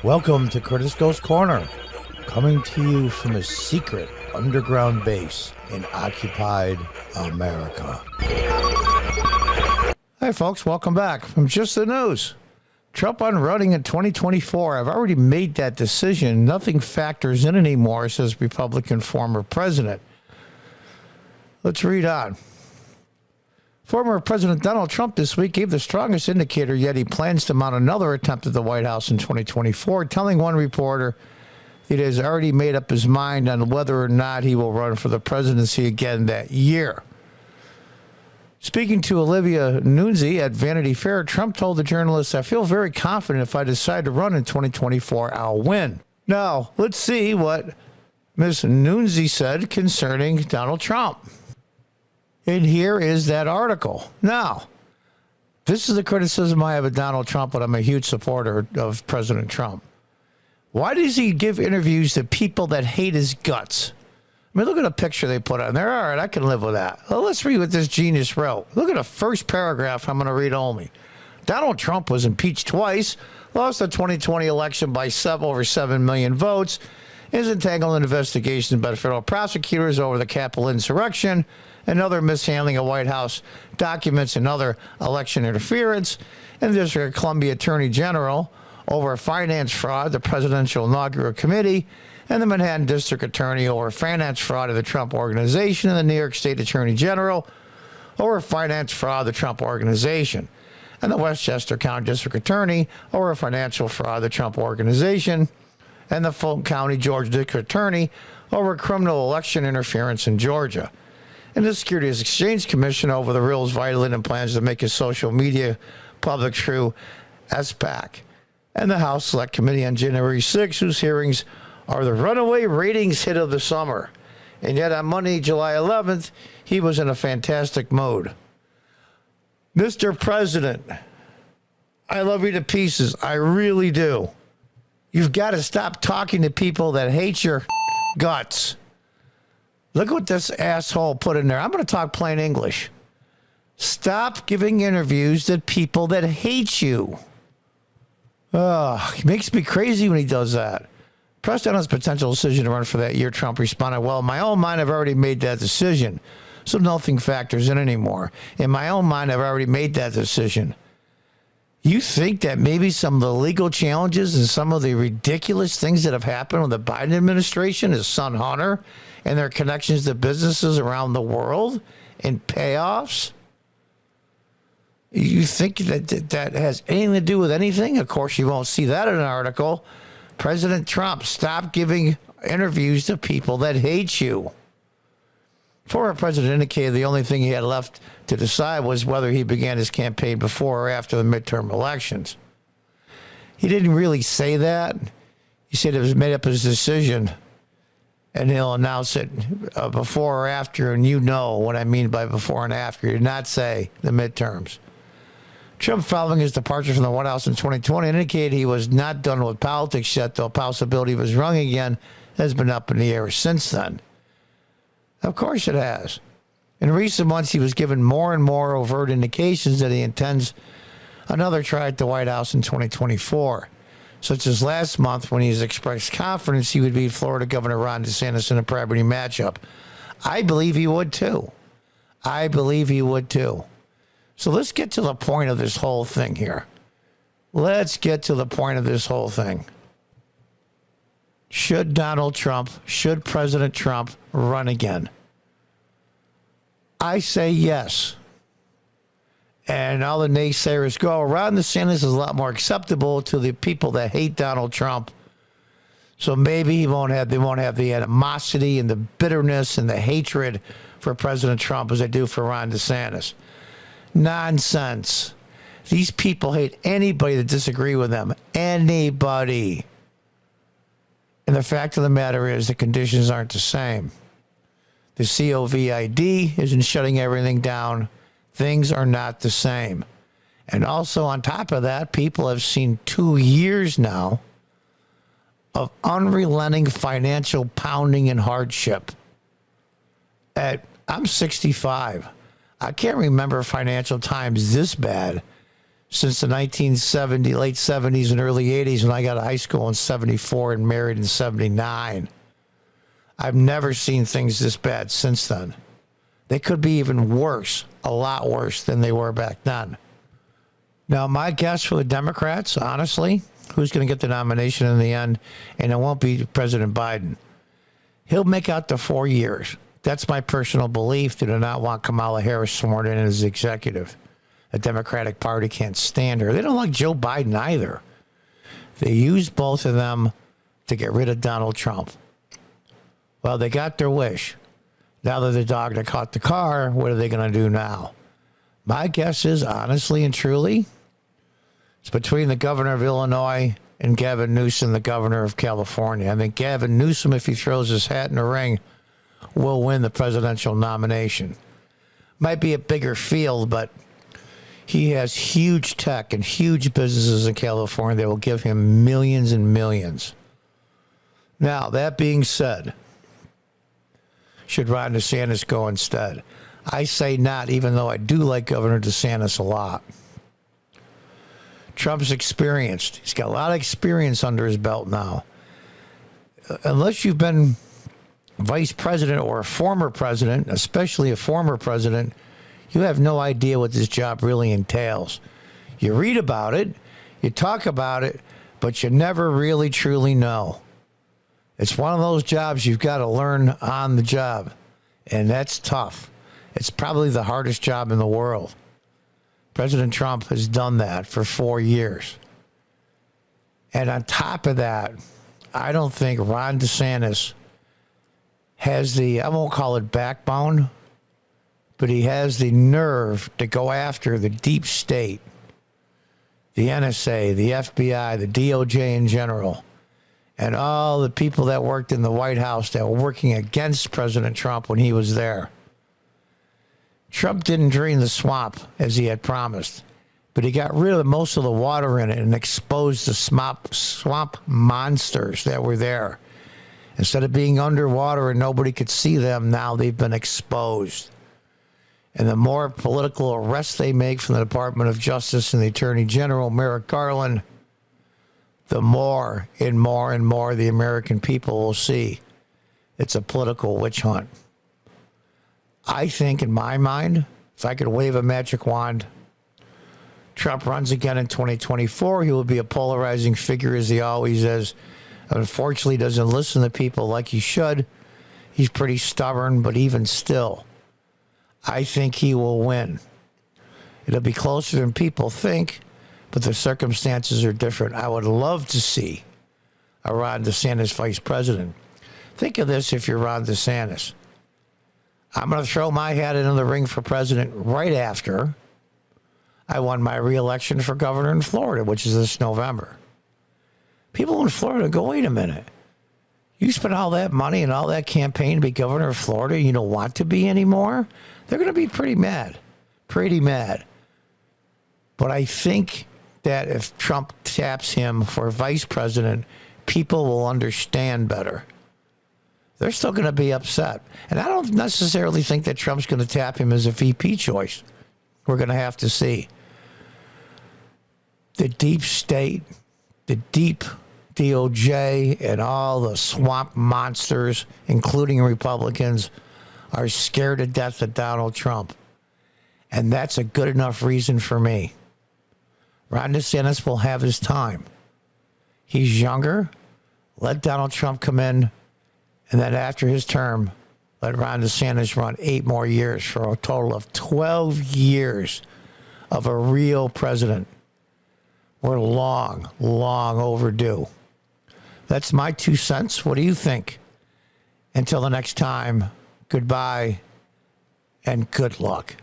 Welcome to Curtis Goes Corner, coming to you from a secret underground base in occupied America. Hi folks, welcome back from Just the News. Trump on running in 2024. I've already made that decision. Nothing factors in anymore, says Republican former president. Let's read on. Former President Donald Trump this week gave the strongest indicator yet he plans to mount another attempt at the White House in 2024, telling one reporter that he has already made up his mind on whether or not he will run for the presidency again that year. Speaking to Olivia Nunzi at Vanity Fair, Trump told the journalist, "I feel very confident if I decide to run in 2024, I'll win." Now, let's see what Ms. Nunzi said concerning Donald Trump. And here is that article. Now, this is the criticism I have of Donald Trump, but I'm a huge supporter of President Trump. Why does he give interviews to people that hate his guts? I mean, look at the picture they put on there. All right, I can live with that. Well, let's read what this genius wrote. Look at the first paragraph. I'm going to read only. Donald Trump was impeached twice, lost the 2020 election by over 7 million votes, is entangled in investigations by federal prosecutors over the Capitol insurrection, and other mishandling of White House documents and other election interference, and the District of Columbia Attorney General over finance fraud, the Presidential Inaugural Committee, and the Manhattan District Attorney over finance fraud of the Trump Organization, and the New York State Attorney General over finance fraud of the Trump Organization, and the Westchester County District Attorney over financial fraud of the Trump Organization, and the Fulton County Georgia District Attorney over criminal election interference in Georgia, and the Securities Exchange Commission over the rules violated and plans to make his social media public through SPAC, and the House Select Committee on January 6, whose hearings are the runaway ratings hit of the summer. And yet on Monday, July 11th, he was in a fantastic mode. Mr. President, I love you to pieces. I really do. You've got to stop talking to people that hate your guts. Look what this asshole put in there. I'm going to talk plain English. Stop giving interviews to people that hate you. He makes me crazy when he does that. Pressed on his potential decision to run for that year, Trump responded, "Well, in my own mind, I've already made that decision, so nothing factors in anymore. In my own mind, I've already made that decision." You think that maybe some of the legal challenges and some of the ridiculous things that have happened with the Biden administration, his son Hunter, and their connections to businesses around the world and payoffs? You think that has anything to do with anything? Of course, you won't see that in an article. President Trump, stop giving interviews to people that hate you. Former president indicated the only thing he had left to decide was whether he began his campaign before or after the midterm elections. He didn't really say that. He said it was made up his decision, and he'll announce it before or after, and you know what I mean by before and after. He did not say the midterms. Trump, following his departure from the White House in 2020, indicated he was not done with politics yet, though possibility of his running again has been up in the air since then. Of course it has. In recent months, he was given more and more overt indications that he intends another try at the White House in 2024, such as last month when he's expressed confidence he would beat Florida Governor Ron DeSantis in a primary matchup. I believe he would too. So let's get to the point of this whole thing here. Should President Trump run again? I say yes. And all the naysayers go, Ron DeSantis is a lot more acceptable to the people that hate Donald Trump. So maybe they won't have the animosity and the bitterness and the hatred for President Trump as they do for Ron DeSantis. Nonsense. These people hate anybody that disagree with them. Anybody. And the fact of the matter is the conditions aren't the same. The COVID isn't shutting everything down. Things are not the same. And also on top of that, people have seen 2 years now of unrelenting financial pounding and hardship. I'm 65. I can't remember financial times this bad since the 1970s, late 70s and early 80s when I got out of high school in 74 and married in 79. I've never seen things this bad since then. They could be even worse, a lot worse than they were back then. Now, my guess for the Democrats, honestly, who's going to get the nomination in the end, and it won't be President Biden. He'll make out the 4 years. That's my personal belief. They do not want Kamala Harris sworn in as executive. The Democratic Party can't stand her. They don't like Joe Biden either. They used both of them to get rid of Donald Trump. Well, they got their wish. Now that the dog that caught the car, what are they going to do now? My guess is, honestly and truly, it's between the governor of Illinois and Gavin Newsom, the governor of California. I think Gavin Newsom, if he throws his hat in the ring, will win the presidential nomination. Might be a bigger field, but he has huge tech and huge businesses in California that will give him millions and millions. Now, that being said, should Ron DeSantis go instead? I say not, even though I do like Governor DeSantis a lot. Trump's experienced. He's got a lot of experience under his belt now. Unless you've been vice president or a former president, especially a former president, you have no idea what this job really entails. You read about it, you talk about it, but you never really truly know. It's one of those jobs you've got to learn on the job, and that's tough. It's probably the hardest job in the world. President Trump has done that for 4 years. And on top of that, I don't think Ron DeSantis has the, I won't call it backbone, but he has the nerve to go after the deep state, the NSA, the FBI, the DOJ in general, and all the people that worked in the White House that were working against President Trump when he was there. Trump didn't drain the swamp as he had promised, but he got rid of most of the water in it and exposed the swamp monsters that were there. Instead of being underwater and nobody could see them, now they've been exposed. And the more political arrests they make from the Department of Justice and the Attorney General, Merrick Garland, the more and more and more the American people will see it's a political witch hunt. I think, in my mind, if I could wave a magic wand, Trump runs again in 2024. He will be a polarizing figure, as he always is. Unfortunately, doesn't listen to people like he should. He's pretty stubborn, but even still, I think he will win. It'll be closer than people think, but the circumstances are different. I would love to see a Ron DeSantis vice president. Think of this if you're Ron DeSantis. I'm going to throw my hat into the ring for president right after I won my re-election for governor in Florida, which is this November. People in Florida go, wait a minute. You spent all that money and all that campaign to be governor of Florida, you don't want to be anymore? They're going to be pretty mad. Pretty mad. But I think that if Trump taps him for vice president, people will understand better. They're still going to be upset. And I don't necessarily think that Trump's going to tap him as a VP choice. We're going to have to see. The deep state, the deep DOJ, and all the swamp monsters, including Republicans, are scared to death of Donald Trump. And that's a good enough reason for me. Ron DeSantis will have his time. He's younger. Let Donald Trump come in. And then after his term, let Ron DeSantis run 8 more years for a total of 12 years of a real president. We're long, long overdue. That's my 2 cents. What do you think? Until the next time, goodbye and good luck.